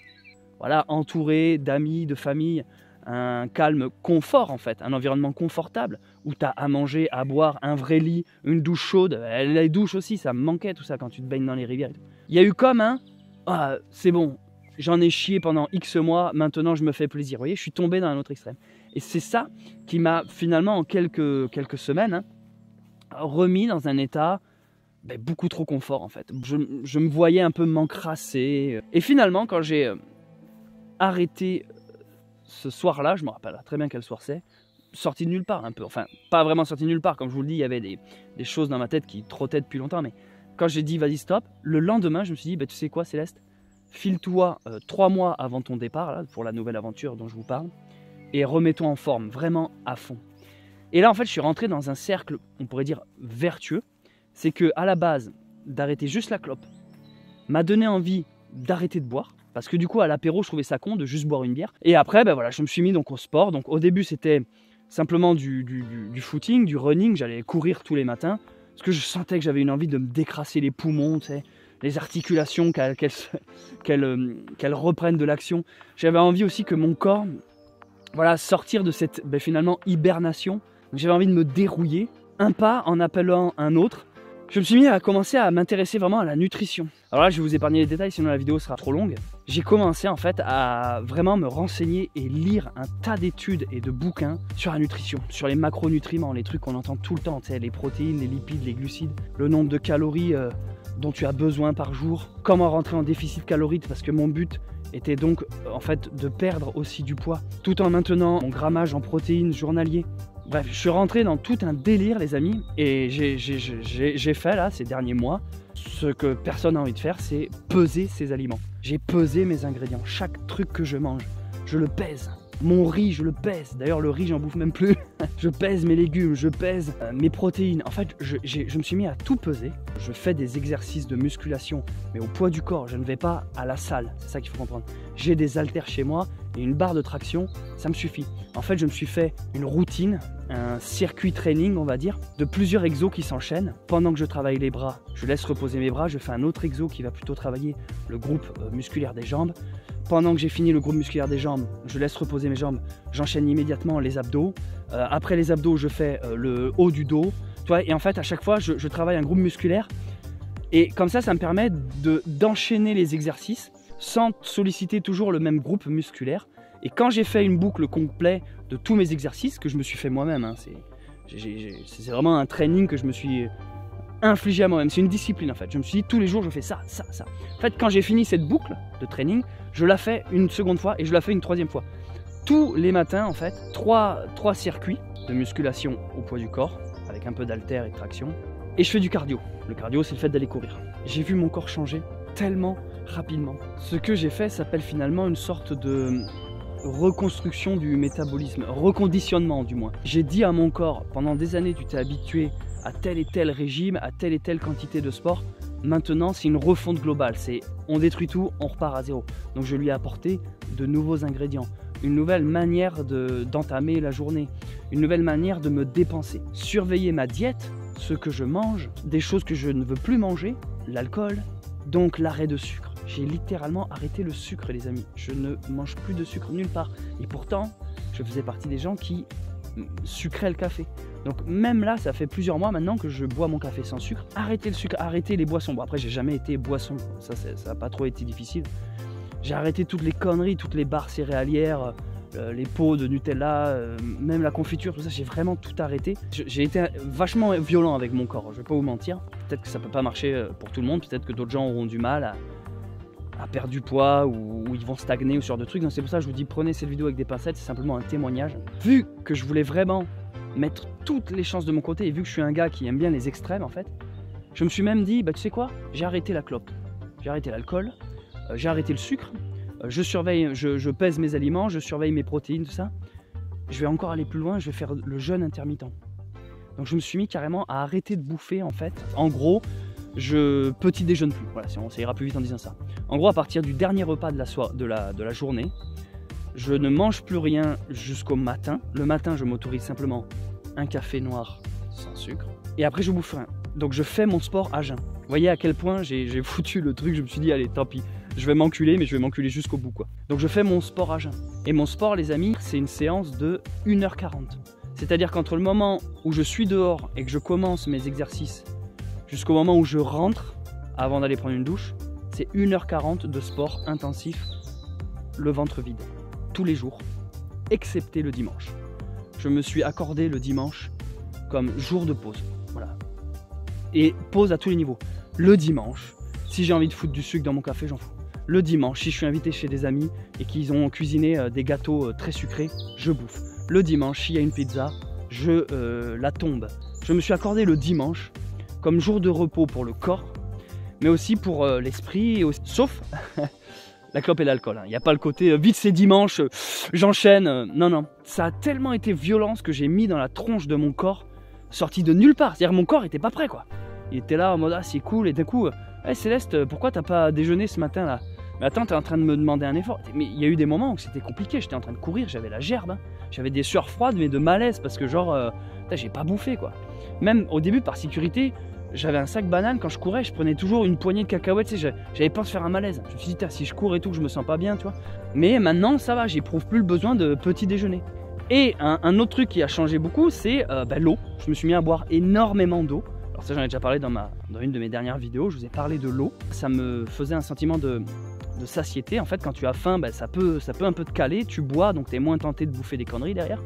entouré d'amis, de famille, un calme confort en fait, un environnement confortable où tu as à manger, à boire, un vrai lit, une douche chaude, les douches aussi, ça me manquait tout ça quand tu te baignes dans les rivières. Il y a eu comme c'est bon, j'en ai chié pendant X mois, maintenant je me fais plaisir. Vous voyez, je suis tombé dans un autre extrême. Et c'est ça qui m'a finalement en quelques semaines remis dans un état beaucoup trop confort en fait. Je me voyais un peu m'encrasser. Et finalement, quand j'ai arrêté ce soir-là, je me rappelle très bien quel soir c'est, sorti de nulle part un peu. Enfin, pas vraiment sorti de nulle part, comme je vous le dis, il y avait des choses dans ma tête qui trottaient depuis longtemps. Mais quand j'ai dit vas-y stop, le lendemain, je me suis dit, tu sais quoi Céleste, file-toi 3 mois avant ton départ, là, pour la nouvelle aventure dont je vous parle, et remets-toi en forme, vraiment à fond. Et là, en fait, je suis rentré dans un cercle, on pourrait dire, vertueux. C'est que à la base, d'arrêter juste la clope m'a donné envie d'arrêter de boire. Parce que du coup, à l'apéro, je trouvais ça con de juste boire une bière. Et après, je me suis mis donc au sport. Donc au début, c'était simplement du footing, du running. J'allais courir tous les matins. Parce que je sentais que j'avais une envie de me décrasser les poumons, tu sais, les articulations, qu'elles reprennent de l'action. J'avais envie aussi que mon corps, sortir de cette, finalement, hibernation. Donc j'avais envie de me dérouiller, un pas en appelant un autre. Je me suis mis à commencer à m'intéresser vraiment à la nutrition. Alors là, je vais vous épargner les détails, sinon la vidéo sera trop longue. J'ai commencé en fait à vraiment me renseigner et lire un tas d'études et de bouquins sur la nutrition, sur les macronutriments, les trucs qu'on entend tout le temps, tu sais, les protéines, les lipides, les glucides, le nombre de calories dont tu as besoin par jour, comment rentrer en déficit calorique, parce que mon but était donc en fait de perdre aussi du poids, tout en maintenant mon grammage en protéines journalier. Bref, je suis rentré dans tout un délire les amis, et j'ai fait là ces derniers mois ce que personne n'a envie de faire, c'est peser ses aliments. J'ai pesé mes ingrédients, chaque truc que je mange, je le pèse. Mon riz, je le pèse. D'ailleurs, le riz, j'en bouffe même plus. Je pèse mes légumes, je pèse mes protéines. En fait, je me suis mis à tout peser. Je fais des exercices de musculation, mais au poids du corps. Je ne vais pas à la salle. C'est ça qu'il faut comprendre. J'ai des haltères chez moi et une barre de traction, ça me suffit. En fait, je me suis fait une routine, un circuit training, on va dire, de plusieurs exos qui s'enchaînent. Pendant que je travaille les bras, je laisse reposer mes bras. Je fais un autre exo qui va plutôt travailler le groupe musculaire des jambes. Pendant que j'ai fini le groupe musculaire des jambes, je laisse reposer mes jambes, j'enchaîne immédiatement les abdos. Après les abdos, je fais le haut du dos. Et en fait, à chaque fois, je travaille un groupe musculaire. Et comme ça me permet d'enchaîner les exercices sans solliciter toujours le même groupe musculaire. Et quand j'ai fait une boucle complète de tous mes exercices, que je me suis fait moi-même, hein, c'est vraiment un training que je me suis infligé à moi-même. C'est une discipline en fait. Je me suis dit tous les jours, je fais ça, ça, ça. En fait, quand j'ai fini cette boucle de training, je la fais une seconde fois et je la fais une troisième fois. Tous les matins, en fait, trois circuits de musculation au poids du corps, avec un peu d'haltère et de traction. Et je fais du cardio. Le cardio, c'est le fait d'aller courir. J'ai vu mon corps changer tellement rapidement. Ce que j'ai fait s'appelle finalement une sorte de reconstruction du métabolisme, reconditionnement du moins. J'ai dit à mon corps, pendant des années, tu t'es habitué à tel et tel régime, à telle et telle quantité de sport. Maintenant, c'est une refonte globale. C'est on détruit tout, on repart à zéro. Donc je lui ai apporté de nouveaux ingrédients, une nouvelle manière d'entamer la journée, une nouvelle manière de me dépenser. Surveiller ma diète, ce que je mange, des choses que je ne veux plus manger, l'alcool, donc l'arrêt de sucre. J'ai littéralement arrêté le sucre, les amis. Je ne mange plus de sucre nulle part. Et pourtant, je faisais partie des gens qui sucraient le café. Donc même là, ça fait plusieurs mois maintenant que je bois mon café sans sucre. Arrêter le sucre, arrêter les boissons. Bon, après, j'ai jamais été boisson. Ça n'a pas trop été difficile. J'ai arrêté toutes les conneries, toutes les barres céréalières, les pots de Nutella, même la confiture, tout ça. J'ai vraiment tout arrêté. J'ai été vachement violent avec mon corps. Je vais pas vous mentir. Peut-être que ça peut pas marcher pour tout le monde. Peut-être que d'autres gens auront du mal à perdre du poids ou ils vont stagner ou ce genre de trucs. Donc c'est pour ça que je vous dis, prenez cette vidéo avec des pincettes. C'est simplement un témoignage. Vu que je voulais vraiment mettre toutes les chances de mon côté et vu que je suis un gars qui aime bien les extrêmes en fait, je me suis même dit, bah tu sais quoi, j'ai arrêté la clope, j'ai arrêté l'alcool, j'ai arrêté le sucre, je surveille, je pèse mes aliments, je surveille mes protéines, tout ça. Je vais encore aller plus loin, je vais faire le jeûne intermittent. Donc je me suis mis carrément à arrêter de bouffer en fait. En gros, je petit déjeune plus. Voilà, ça ira plus vite en disant ça. En gros, à partir du dernier repas de la journée, je ne mange plus rien jusqu'au matin. Le matin, je m'autorise simplement un café noir sans sucre. Et après, je bouffe rien. Donc je fais mon sport à jeun. Vous voyez à quel point j'ai foutu le truc. Je me suis dit, allez, tant pis. Je vais m'enculer, mais je vais m'enculer jusqu'au bout, quoi. Donc je fais mon sport à jeun. Et mon sport, les amis, c'est une séance de 1h40. C'est-à-dire qu'entre le moment où je suis dehors et que je commence mes exercices jusqu'au moment où je rentre, avant d'aller prendre une douche, c'est 1h40 de sport intensif, le ventre vide, tous les jours, excepté le dimanche. Je me suis accordé le dimanche comme jour de pause. Voilà. Et pause à tous les niveaux. Le dimanche, si j'ai envie de foutre du sucre dans mon café, j'en fous. Le dimanche, si je suis invité chez des amis et qu'ils ont cuisiné des gâteaux très sucrés, je bouffe. Le dimanche, s'il y a une pizza, je la tombe. Je me suis accordé le dimanche comme jour de repos pour le corps, mais aussi pour l'esprit, sauf la clope et l'alcool. Il n'y a pas le côté vite c'est dimanche, j'enchaîne. Non, non. Ça a tellement été violent ce que j'ai mis dans la tronche de mon corps, sorti de nulle part. C'est-à-dire mon corps n'était pas prêt, quoi. Il était là en mode ah c'est cool, et d'un coup, hey, Céleste, pourquoi t'as pas déjeuné ce matin là? Mais attends, t'es en train de me demander un effort. Mais il y a eu des moments où c'était compliqué, j'étais en train de courir, j'avais la gerbe, hein. J'avais des sueurs froides mais de malaise parce que genre, j'ai pas bouffé quoi. Même au début par sécurité, j'avais un sac banane, quand je courais, je prenais toujours une poignée de cacahuètes, tu sais, j'avais peur de faire un malaise. Je me suis dit, si je cours et tout, que je me sens pas bien, tu vois. Mais maintenant, ça va, j'éprouve plus le besoin de petit déjeuner. Et un autre truc qui a changé beaucoup, c'est l'eau. Je me suis mis à boire énormément d'eau. Alors ça, j'en ai déjà parlé dans une de mes dernières vidéos, je vous ai parlé de l'eau. Ça me faisait un sentiment de satiété. En fait, quand tu as faim, ça peut un peu te caler, tu bois, donc tu es moins tenté de bouffer des conneries derrière.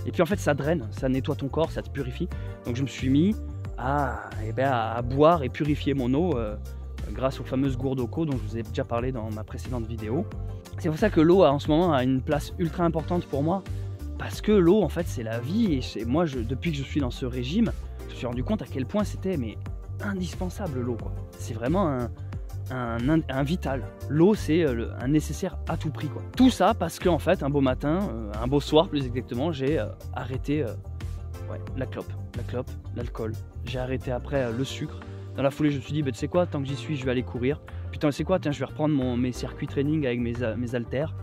Et puis en fait, ça draine, ça nettoie ton corps, ça te purifie. Donc je me suis mis à boire et purifier mon eau grâce aux fameuses gourdes Oco dont je vous ai déjà parlé dans ma précédente vidéo. C'est pour ça que l'eau en ce moment a une place ultra importante pour moi, parce que l'eau en fait c'est la vie, et moi depuis que je suis dans ce régime, je me suis rendu compte à quel point c'était indispensable l'eau, quoi. C'est vraiment un vital. L'eau, c'est un nécessaire à tout prix, quoi. Tout ça parce qu'en fait, un beau matin, un beau soir plus exactement, j'ai arrêté la clope, l'alcool. J'ai arrêté après le sucre. Dans la foulée, je me suis dit, bah, tu sais quoi, tant que j'y suis, je vais aller courir. Putain, tu sais quoi, tiens, je vais reprendre mes circuits training avec mes haltères.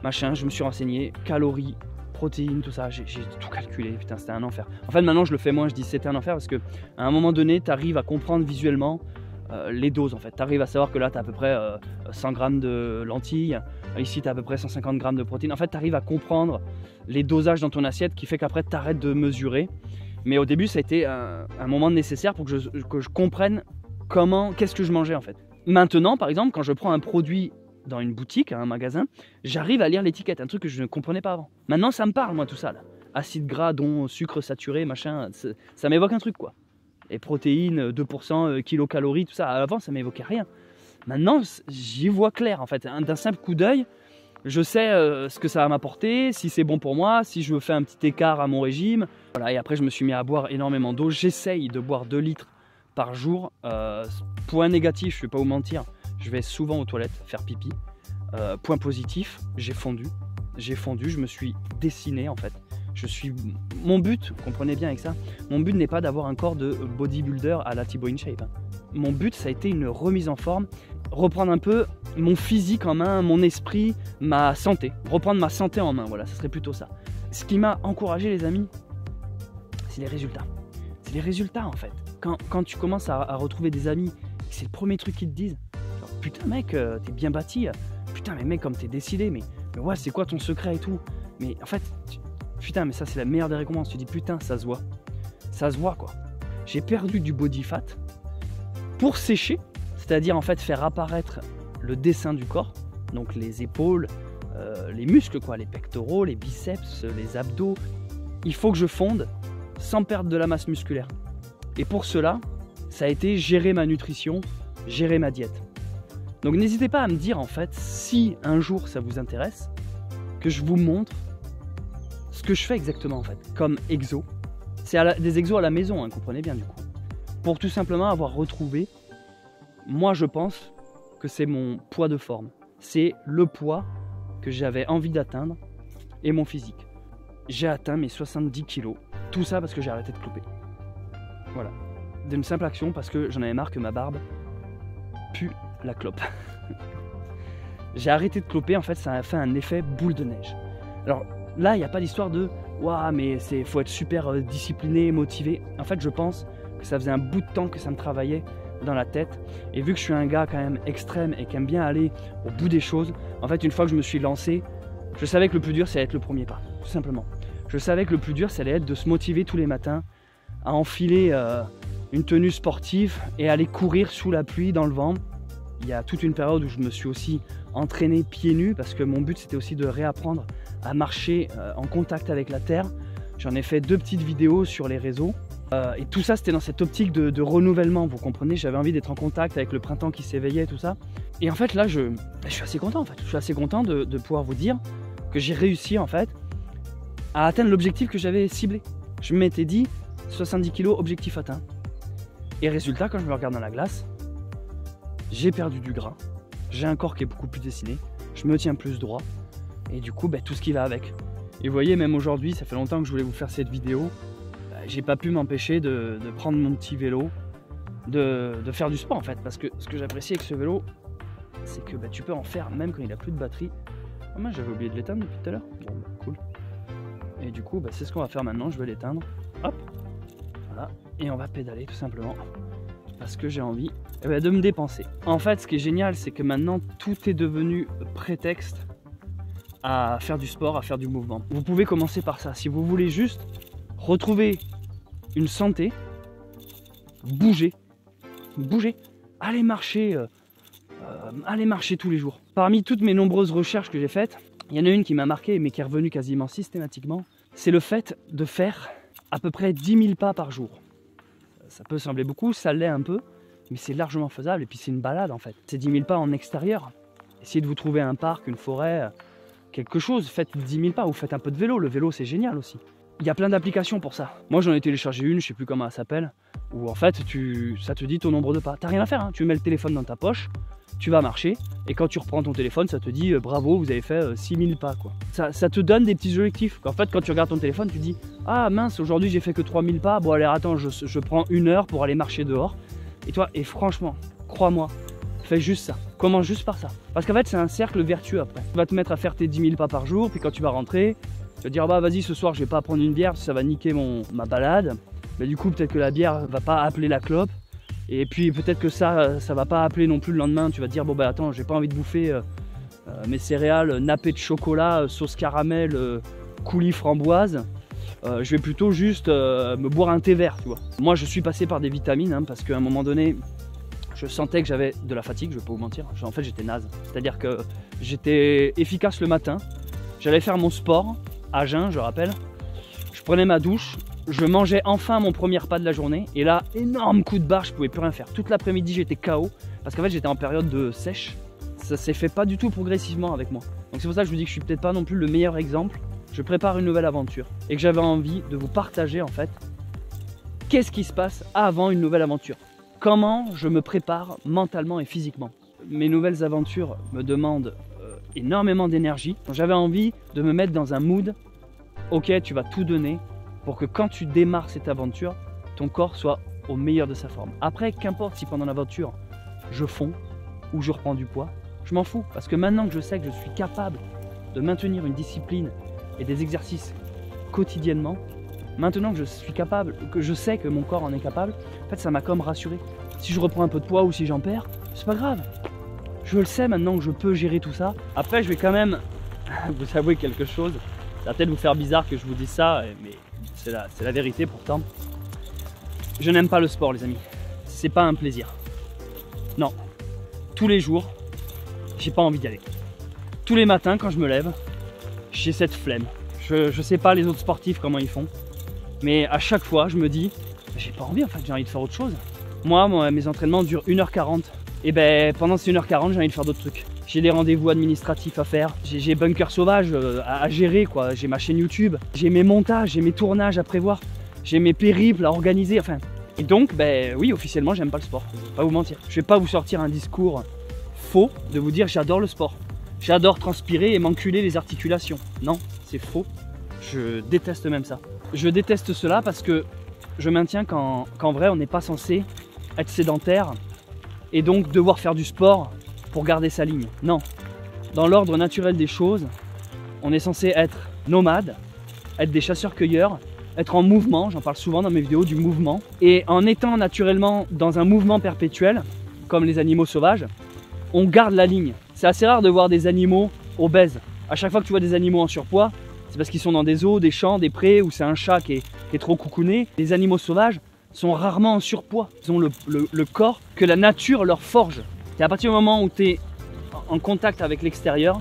Machin, je me suis renseigné, calories, protéines, tout ça, j'ai tout calculé, putain, c'était un enfer. En fait, maintenant, je le fais moins, je dis c'était un enfer parce qu'à un moment donné, tu arrives à comprendre visuellement les doses, en fait. Tu arrives à savoir que là, tu as à peu près 100 grammes de lentilles, ici, tu as à peu près 150 grammes de protéines. En fait, tu arrives à comprendre les dosages dans ton assiette qui fait qu'après, tu arrêtes de mesurer. Mais au début, ça a été un moment nécessaire pour que je comprenne qu'est-ce que je mangeais, en fait. Maintenant, par exemple, quand je prends un produit dans une boutique, un magasin, j'arrive à lire l'étiquette, un truc que je ne comprenais pas avant. Maintenant, ça me parle, moi, tout ça, là. Acide gras, dont sucre saturé, machin, ça m'évoque un truc, quoi. Les protéines, 2%, kilocalories, tout ça. Avant, ça m'évoquait rien. Maintenant, j'y vois clair, en fait. D'un simple coup d'œil, je sais ce que ça va m'apporter, si c'est bon pour moi, si je veux faire un petit écart à mon régime. Voilà, et après, je me suis mis à boire énormément d'eau. J'essaye de boire 2 litres par jour. Point négatif, je ne vais pas vous mentir, je vais souvent aux toilettes faire pipi. Point positif, j'ai fondu, je me suis dessiné en fait. Mon but, comprenez bien avec ça, mon but n'est pas d'avoir un corps de bodybuilder à la Thibaut InShape. Mon but, ça a été une remise en forme, reprendre un peu mon physique en main, mon esprit, ma santé, reprendre ma santé en main, voilà, ça serait plutôt ça. Ce qui m'a encouragé, les amis, c'est les résultats. C'est les résultats en fait. Quand tu commences à retrouver des amis, c'est le premier truc qu'ils te disent. Genre, putain mec, t'es bien bâti. Putain mais mec, comme t'es décidé, mais ouais, c'est quoi ton secret et tout. Mais en fait, putain, mais ça c'est la meilleure des récompenses. Tu te dis putain, ça se voit. Ça se voit quoi. J'ai perdu du body fat pour sécher, c'est-à-dire en fait faire apparaître le dessin du corps, donc les épaules, les muscles quoi, les pectoraux, les biceps, les abdos. Il faut que je fonde sans perdre de la masse musculaire. Et pour cela, ça a été gérer ma nutrition, gérer ma diète. Donc n'hésitez pas à me dire en fait, si un jour ça vous intéresse, que je vous montre ce que je fais exactement en fait, comme exo. C'est des exos à la maison, hein, comprenez bien du coup. Pour tout simplement avoir retrouvé, moi je pense que c'est mon poids de forme. C'est le poids que j'avais envie d'atteindre et mon physique. J'ai atteint mes 70 kilos, tout ça parce que j'ai arrêté de cloper. Voilà, d'une simple action parce que j'en avais marre que ma barbe pue la clope. J'ai arrêté de cloper, en fait ça a fait un effet boule de neige. Alors là il n'y a pas d'histoire de waouh mais faut être super discipliné, motivé. En fait je pense que ça faisait un bout de temps que ça me travaillait dans la tête et vu que je suis un gars quand même extrême et qui aime bien aller au bout des choses, en fait une fois que je me suis lancé, je savais que le plus dur c'est être le premier pas, tout simplement. Je savais que le plus dur ça allait être de se motiver tous les matins à enfiler une tenue sportive et aller courir sous la pluie dans le vent. Il y a toute une période où je me suis aussi entraîné pieds nus parce que mon but c'était aussi de réapprendre à marcher en contact avec la terre. J'en ai fait 2 petites vidéos sur les réseaux et tout ça c'était dans cette optique de renouvellement, vous comprenez, j'avais envie d'être en contact avec le printemps qui s'éveillait, tout ça. Et en fait là je suis assez content en fait, je suis assez content de pouvoir vous dire que j'ai réussi en fait à atteindre l'objectif que j'avais ciblé. Je m'étais dit 70 kg, objectif atteint. Et résultat, quand je me regarde dans la glace, j'ai perdu du gras, j'ai un corps qui est beaucoup plus dessiné, je me tiens plus droit, et du coup, tout ce qui va avec. Et vous voyez, même aujourd'hui, ça fait longtemps que je voulais vous faire cette vidéo, j'ai pas pu m'empêcher de prendre mon petit vélo, de faire du sport en fait, parce que ce que j'apprécie avec ce vélo, c'est que tu peux en faire même quand il a plus de batterie. Ah, moi j'avais oublié de l'éteindre depuis tout à l'heure, bon cool. Et du coup, c'est ce qu'on va faire maintenant, je vais l'éteindre, hop, voilà, et on va pédaler tout simplement, parce que j'ai envie de me dépenser. En fait, ce qui est génial, c'est que maintenant, tout est devenu prétexte à faire du sport, à faire du mouvement. Vous pouvez commencer par ça. Si vous voulez juste retrouver une santé, bougez. Allez marcher tous les jours. Parmi toutes mes nombreuses recherches que j'ai faites, il y en a une qui m'a marqué, mais qui est revenue quasiment systématiquement. C'est le fait de faire à peu près 10 000 pas par jour. Ça peut sembler beaucoup, ça l'est un peu, mais c'est largement faisable. Et puis c'est une balade en fait. C'est 10 000 pas en extérieur. Essayez de vous trouver un parc, une forêt, quelque chose. Faites 10 000 pas ou faites un peu de vélo. Le vélo c'est génial aussi. Il y a plein d'applications pour ça. Moi j'en ai téléchargé une, je sais plus comment elle s'appelle, où en fait ça te dit ton nombre de pas. T'as rien à faire, hein. Tu mets le téléphone dans ta poche, tu vas marcher, et quand tu reprends ton téléphone, ça te dit bravo, vous avez fait 6000 pas quoi. Ça te donne des petits objectifs. En fait, quand tu regardes ton téléphone, tu dis ah mince, aujourd'hui j'ai fait que 3000 pas, bon allez attends, je prends 1 heure pour aller marcher dehors. Et franchement, crois-moi, fais juste ça. Commence juste par ça. Parce qu'en fait, c'est un cercle vertueux après. Tu vas te mettre à faire tes 10 000 pas par jour, puis quand tu vas rentrer, tu vas dire bah vas-y ce soir je vais pas prendre une bière, ça va niquer ma balade. Mais du coup peut-être que la bière va pas appeler la clope. Et puis peut-être que ça va pas appeler non plus le lendemain. Tu vas te dire bon bah attends, j'ai pas envie de bouffer mes céréales nappées de chocolat, sauce caramel, coulis framboise. Je vais plutôt juste me boire un thé vert, tu vois. Moi je suis passé par des vitamines hein, parce qu'à un moment donné je sentais que j'avais de la fatigue, je vais pas vous mentir. En fait j'étais naze. C'est-à-dire que j'étais efficace le matin, j'allais faire mon sport à jeun, je rappelle. Je prenais ma douche, je mangeais enfin mon premier repas de la journée. Et là, énorme coup de barre, je pouvais plus rien faire. Toute l'après-midi, j'étais KO. Parce qu'en fait, j'étais en période de sèche. Ça s'est fait pas du tout progressivement avec moi. Donc c'est pour ça que je vous dis que je suis peut-être pas non plus le meilleur exemple. Je prépare une nouvelle aventure. Et que j'avais envie de vous partager en fait qu'est-ce qui se passe avant une nouvelle aventure. Comment je me prépare mentalement et physiquement. Mes nouvelles aventures me demandent énormément d'énergie. J'avais envie de me mettre dans un mood, ok, tu vas tout donner pour que quand tu démarres cette aventure, ton corps soit au meilleur de sa forme. Après, qu'importe si pendant l'aventure, je fonds ou je reprends du poids, je m'en fous. Parce que maintenant que je sais que je suis capable de maintenir une discipline et des exercices quotidiennement, maintenant que je suis capable, que je sais que mon corps en est capable, en fait ça m'a comme rassuré. Si je reprends un peu de poids ou si j'en perds, c'est pas grave. Je le sais maintenant que je peux gérer tout ça. Après, je vais quand même vous avouer quelque chose. Ça va peut-être vous faire bizarre que je vous dise ça, mais c'est la vérité pourtant. Je n'aime pas le sport, les amis. C'est pas un plaisir. Non. Tous les jours, j'ai pas envie d'y aller. Tous les matins, quand je me lève, j'ai cette flemme. Je sais pas les autres sportifs comment ils font, mais à chaque fois, je me dis, j'ai pas envie en fait, j'ai envie de faire autre chose. Moi, mes entraînements durent 1h40. Et ben pendant ces 1h40, j'ai envie de faire d'autres trucs. J'ai des rendez-vous administratifs à faire, j'ai Bunker Sauvage à gérer quoi, j'ai ma chaîne YouTube, j'ai mes montages, j'ai mes tournages à prévoir, j'ai mes périples à organiser, enfin. Et donc, ben oui, officiellement, j'aime pas le sport, je vais pas vous mentir. Je vais pas vous sortir un discours faux de vous dire j'adore le sport. J'adore transpirer et m'enculer les articulations. Non, c'est faux. Je déteste même ça. Je déteste cela parce que je maintiens qu'en vrai, on n'est pas censé être sédentaire et donc devoir faire du sport pour garder sa ligne. Non. Dans l'ordre naturel des choses, on est censé être nomade, être des chasseurs-cueilleurs, être en mouvement, j'en parle souvent dans mes vidéos du mouvement, et en étant naturellement dans un mouvement perpétuel, comme les animaux sauvages, on garde la ligne. C'est assez rare de voir des animaux obèses. À chaque fois que tu vois des animaux en surpoids, c'est parce qu'ils sont dans des eaux, des champs, des prés, où c'est un chat qui est trop coucouné. Les animaux sauvages sont rarement en surpoids. Ils ont le corps que la nature leur forge. Et à partir du moment où tu es en contact avec l'extérieur,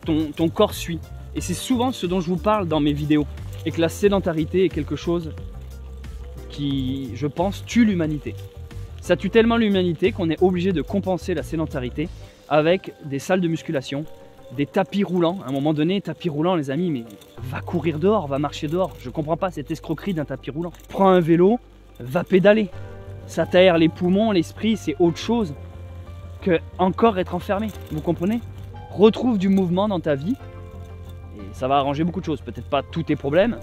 ton corps suit. Et c'est souvent ce dont je vous parle dans mes vidéos. Et que la sédentarité est quelque chose qui, je pense, tue l'humanité. Ça tue tellement l'humanité qu'on est obligé de compenser la sédentarité avec des salles de musculation, des tapis roulants. À un moment donné, tapis roulant, les amis, mais va courir dehors, va marcher dehors. Je comprends pas cette escroquerie d'un tapis roulant. Prends un vélo, va pédaler. Ça t'aère les poumons, l'esprit, c'est autre chose que encore être enfermé. Vous comprenez? Retrouve du mouvement dans ta vie et ça va arranger beaucoup de choses. Peut-être pas tous tes problèmes.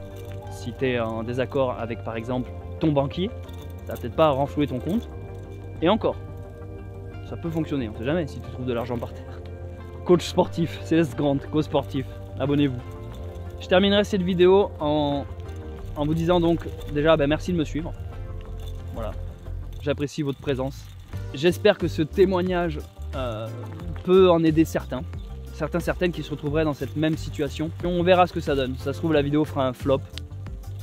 Si tu es en désaccord avec, par exemple, ton banquier, ça va peut-être pas renflouer ton compte. Et encore, ça peut fonctionner, on sait jamais si tu trouves de l'argent par terre. Coach sportif, Céleste Grande, coach sportif, abonnez-vous. Je terminerai cette vidéo en vous disant donc déjà merci de me suivre. Voilà, j'apprécie votre présence. J'espère que ce témoignage peut en aider certaines qui se retrouveraient dans cette même situation. Et on verra ce que ça donne. Ça se trouve la vidéo fera un flop,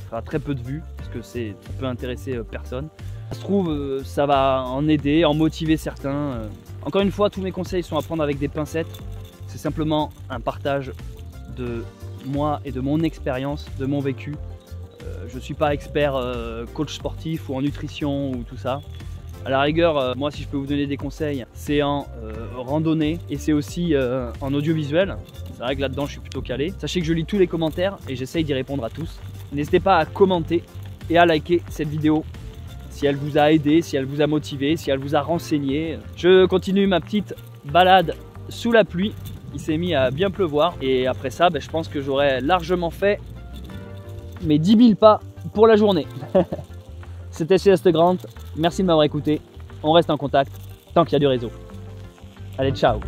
fera très peu de vues parce que ça peut intéresser personne. Ça se trouve ça va en aider, en motiver certains. Encore une fois, tous mes conseils sont à prendre avec des pincettes. C'est simplement un partage de moi et de mon expérience, de mon vécu. Je ne suis pas expert coach sportif ou en nutrition ou tout ça. À la rigueur, moi si je peux vous donner des conseils, c'est en randonnée et c'est aussi en audiovisuel. C'est vrai que là-dedans, je suis plutôt calé. Sachez que je lis tous les commentaires et j'essaye d'y répondre à tous. N'hésitez pas à commenter et à liker cette vidéo si elle vous a aidé, si elle vous a motivé, si elle vous a renseigné. Je continue ma petite balade sous la pluie. Il s'est mis à bien pleuvoir et après ça, je pense que j'aurais largement fait mes 10 000 pas pour la journée. C'était Céleste Grant, merci de m'avoir écouté. On reste en contact tant qu'il y a du réseau. Allez, ciao!